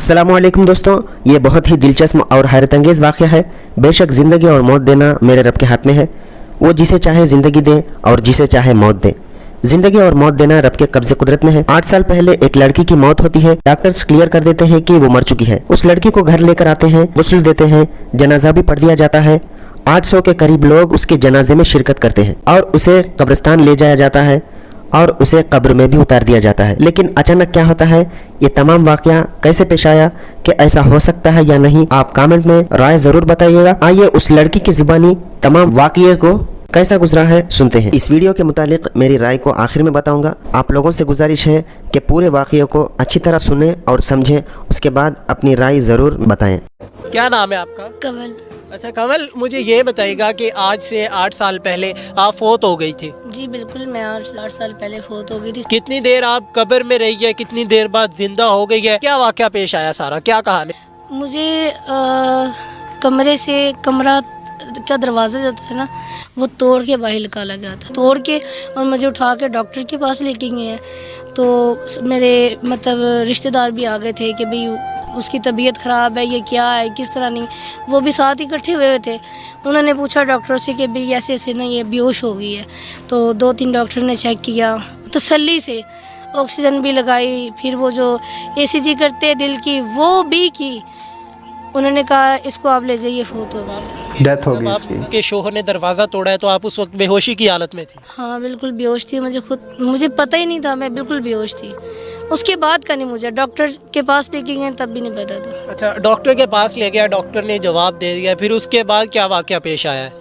अस्सलामुअलैकुम दोस्तों, ये बहुत ही दिलचस्प और हैरत अंगेज़ वाक़या है। बेशक ज़िंदगी और मौत देना मेरे रब के हाथ में है। वो जिसे चाहे ज़िंदगी दे और जिसे चाहे मौत दे। ज़िंदगी और मौत देना रब के कब्ज़े कुदरत में है। 8 साल पहले एक लड़की की मौत होती है। डॉक्टर्स क्लियर कर देते हैं कि वो मर चुकी है। उस लड़की को घर लेकर आते हैं, गुस्ल देते हैं, जनाजा भी पढ़ दिया जाता है। 800 के करीब लोग उसके जनाजे में शिरकत करते हैं और उसे कब्रिस्तान ले जाया जाता है और उसे कब्र में भी उतार दिया जाता है। लेकिन अचानक क्या होता है, ये तमाम वाक़या कैसे पेश आया, कि ऐसा हो सकता है या नहीं, आप कमेंट में राय ज़रूर बताइएगा। आइए उस लड़की की ज़ुबानी तमाम वाक़ये को कैसा गुजरा है सुनते हैं। इस वीडियो के मुतालिक मेरी राय को आखिर में बताऊंगा। आप लोगों से गुजारिश है कि पूरे वाक़ये को अच्छी तरह सुनें और समझें, उसके बाद अपनी राय ज़रूर बताएं। क्या नाम है आपका? कमल। अच्छा कमल, मुझे ये बताइएगा कि आज से 8 साल पहले आप फोत हो गई थी। जी बिल्कुल, मैं 8 साल पहले फोत हो गई थी। कितनी देर आप कब्र में रही है, कितनी देर बाद जिंदा हो गई है, क्या वाक़या पेश आया, सारा क्या कहानी? मुझे कमरे से कमरा का दरवाज़ा जो था ना, वो तोड़ के बाहर निकाला गया था, तोड़ के, और मुझे उठा के डॉक्टर के पास लेके गए हैं। तो मेरे मतलब रिश्तेदार भी आ गए थे कि भाई उसकी तबीयत ख़राब है, ये क्या है, किस तरह नहीं, वो भी साथ इकट्ठे हुए थे। उन्होंने पूछा डॉक्टर से कि भाई ऐसे ऐसे ना ये बेहोश हो गई है। तो 2-3 डॉक्टर ने चेक किया, तसल्ली से ऑक्सीजन भी लगाई, फिर वो जो ECG करते हैं दिल की वो भी की। उन्होंने कहा इसको आप ले जाइए, फोत हो गई, डेथ हो गई इसकी। आपके शोहर ने दरवाज़ा तोड़ा है तो आप उस वक्त बेहोशी की हालत में थी? हाँ बिल्कुल बेहोश थी। मुझे पता ही नहीं था, मैं बिल्कुल बेहोश थी। उसके बाद का नहीं, मुझे डॉक्टर के पास लेके गए तब भी नहीं पता था। अच्छा, डॉक्टर के पास ले गया, डॉक्टर ने जवाब दे दिया, फिर उसके बाद क्या वाक़या पेश आया है?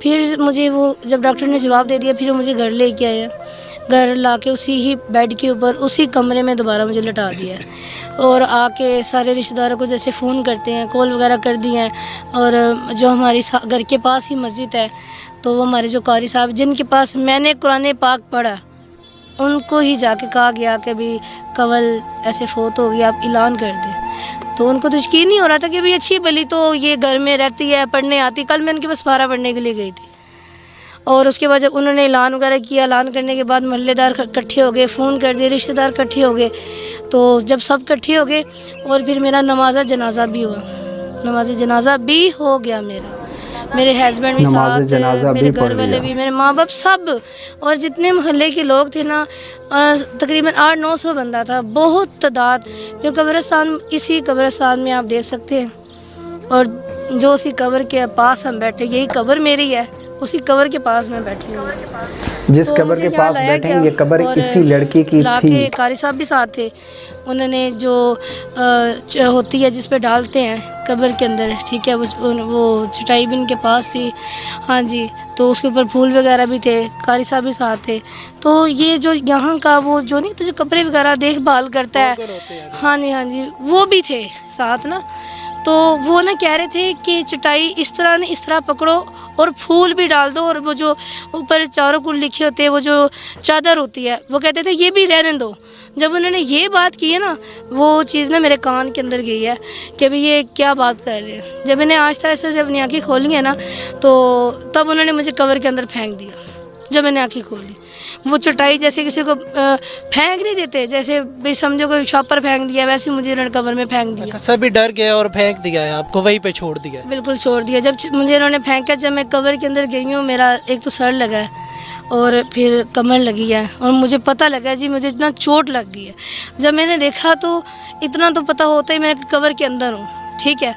फिर मुझे वो जब डॉक्टर ने जवाब दे दिया, फिर वो मुझे घर लेके आए, घर लाके उसी ही बेड के ऊपर उसी कमरे में दोबारा मुझे लटा दिया और आके सारे रिश्तेदारों को जैसे फ़ोन करते हैं, कॉल वगैरह कर दिए हैं। और जो हमारी घर के पास ही मस्जिद है, तो वो हमारे जो कारी साहब जिनके पास मैंने कुरान पाक पढ़ा, उनको ही जाके कहा गया कि भाई कमल ऐसे फोत हो गई, आप ऐलान कर दें। तो उनको तो यकीन नहीं हो रहा था कि भाई अच्छी भली तो ये घर में रहती है, पढ़ने आती। कल मैं उनके पास पारा पढ़ने के लिए गई थी और उसके बाद जब उन्होंने ऐलान वगैरह किया, ऐलान करने के बाद मोहल्लेदार इकट्ठे हो गए, फ़ोन कर दिए, रिश्तेदार इकट्ठे हो गए। तो जब सब इकट्ठे हो गए और फिर मेरा नमाज़ जनाजा भी हुआ, नमाज जनाजा भी हो गया मेरे हस्बैंड भी साथ, मेरे घर वाले भी, मेरे माँ बाप सब, और जितने मोहल्ले के लोग थे ना, तकरीबन 800-900 बंदा था, बहुत तादाद। जो कब्रिस्तान, इसी कब्रिस्तान में आप देख सकते हैं, और जो उसी कब्र के पास हम बैठे, यही कब्र मेरी है, उसी कब्र के पास मैं बैठी हूँ। जिस कब्र के पास बैठे हैं, ये कब्र इसी लड़की की थी। कारी साहब भी साथ थे। उन्होंने जो होती है जिस पे डालते हैं कब्र के अंदर, ठीक है, वो चटाई भी उनके पास थी। हाँ जी, तो उसके ऊपर फूल वगैरह भी थे, कारी साहब भी साथ थे। तो ये जो यहाँ का वो जो नहीं, तो जो कपड़े वगैरह देखभाल करता है, हाँ जी, वो भी थे साथ ना। तो वो ना कह रहे थे कि चटाई इस तरह पकड़ो और फूल भी डाल दो, और वो जो ऊपर चारों कुल लिखे होते हैं, वो जो चादर होती है, वो कहते थे ये भी रहने दो। जब उन्होंने ये बात की है ना, वो चीज़ ना मेरे कान के अंदर गई है कि भाई ये क्या बात कर रहे हैं। जब मैंने आहिस्ता आहिस्ता जब अपनी आँखें खोली है ना, तो तब उन्होंने मुझे कवर के अंदर फेंक दिया। जब मैंने आँखें खोली, वो चटाई जैसे किसी को फेंक नहीं देते, जैसे भाई समझो कोई शॉपर फेंक दिया, वैसे मुझे उन्होंने कवर में फेंक दिया। अच्छा, सभी डर गए और फेंक दिया है आपको, वहीं पे छोड़ दिया? बिल्कुल छोड़ दिया। जब मुझे उन्होंने फेंका, जब मैं कवर के अंदर गई हूँ, मेरा एक तो सर लगा है और फिर कमर लगी है, और मुझे पता लगा जी मुझे इतना चोट लग गई है। जब मैंने देखा तो इतना तो पता होता ही मैं कवर के अंदर हूँ, ठीक है।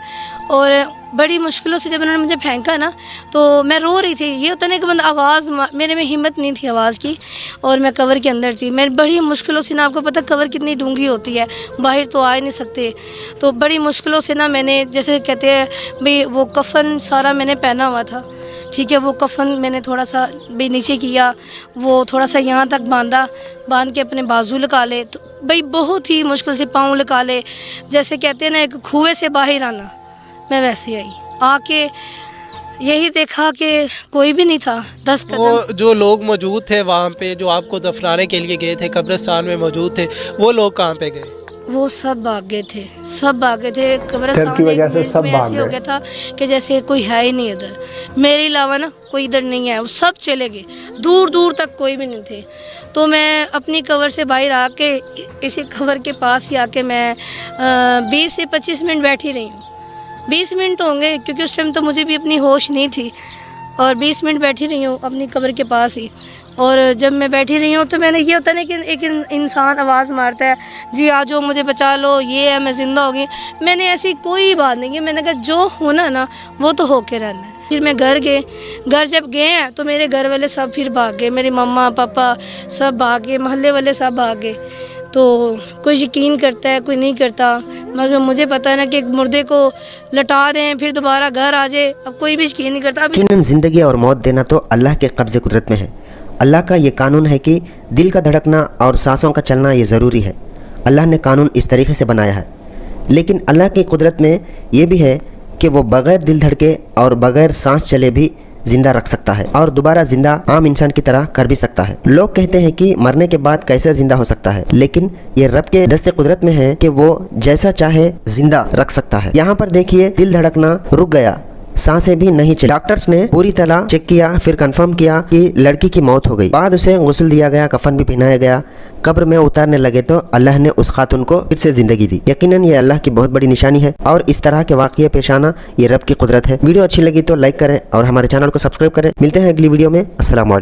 और बड़ी मुश्किलों से जब उन्होंने मुझे फेंका ना, तो मैं रो रही थी। ये होता नहीं कि बंदा आवाज़, मेरे में हिम्मत नहीं थी आवाज़ की, और मैं कवर के अंदर थी। मैं बड़ी मुश्किलों से ना, आपको पता कवर कितनी डूंगी होती है, बाहर तो आ ही नहीं सकते। तो बड़ी मुश्किलों से ना मैंने, जैसे कहते हैं भाई, वो कफन सारा मैंने पहना हुआ था, ठीक है। वो कफन मैंने थोड़ा सा भी नीचे किया, वो थोड़ा सा यहाँ तक बांध के अपने बाजू लगा ले, तो भाई बहुत ही मुश्किल से पाँव लगा ले, जैसे कहते हैं ना एक कुएं से बाहर आना, मैं वैसे आई। आके यही देखा कि कोई भी नहीं था। 10 कदम। वो जो लोग मौजूद थे वहाँ पे, जो आपको दफनाने के लिए गए थे, कब्रिस्तान में मौजूद थे, वो लोग कहाँ पे गए? वो सब भाग गए थे, सब भाग गए थे। डर की वजह से सब भाग ऐसे हो गए। गया था कि जैसे कोई है ही नहीं इधर, मेरे अलावा ना कोई इधर नहीं है, वो सब चले गए, दूर दूर तक कोई भी नहीं थे। तो मैं अपनी कवर से बाहर आके इसी कवर के पास ही आके मैं 20 से 25 मिनट बैठी रही हूँ। 20 मिनट होंगे क्योंकि उस टाइम तो मुझे भी अपनी होश नहीं थी, और 20 मिनट बैठी रही हूँ अपनी कब्र के पास ही। और जब मैं बैठी रही हूँ तो मैंने ये होता नहीं कि एक इंसान आवाज़ मारता है जी आ जाओ मुझे बचा लो, ये है मैं ज़िंदा हो गई। मैंने ऐसी कोई बात नहीं की, मैंने कहा जो होना ना वो तो होके रहना है। फिर मैं घर गए, घर जब गए हैं तो मेरे घर वाले सब फिर भाग गए, मेरे मम्मा पापा सब भाग गए, मोहल्ले वाले सब भाग गए। तो कोई यकीन करता है कोई नहीं करता, मगर मुझे पता है ना कि एक मुर्दे को लटा दें फिर दोबारा घर आ जाए, अब कोई भी यकीन नहीं करता। यकीनन ज़िंदगी और मौत देना तो अल्लाह के कब्ज़े कुदरत में है। अल्लाह का ये कानून है कि दिल का धड़कना और सांसों का चलना ये ज़रूरी है। अल्लाह ने कानून इस तरीके से बनाया है, लेकिन अल्लाह की कुदरत में ये भी है कि वो बग़ैर दिल धड़के और बग़ैर सांस चले भी ज़िंदा रख सकता है और दोबारा ज़िंदा आम इंसान की तरह कर भी सकता है। लोग कहते हैं कि मरने के बाद कैसे ज़िंदा हो सकता है, लेकिन ये रब के दस्ते कुदरत में है कि वो जैसा चाहे ज़िंदा रख सकता है। यहाँ पर देखिए दिल धड़कना रुक गया, सांसें भी नहीं चली। डॉक्टर्स ने पूरी तरह चेक किया, फिर कंफर्म किया कि लड़की की मौत हो गई। बाद उसे गुस्ल दिया गया, कफन भी पहनाया गया। कब्र में उतारने लगे तो अल्लाह ने उस खातून को फिर से ज़िंदगी दी। यकीनन ये अल्लाह की बहुत बड़ी निशानी है और इस तरह के वाक़ये पेश आना ये रब की कुदरत है। वीडियो अच्छी लगी तो लाइक करें और हमारे चैनल को सब्सक्राइब करें। मिलते हैं अगली वीडियो में। अस्सलाम वालेकुम।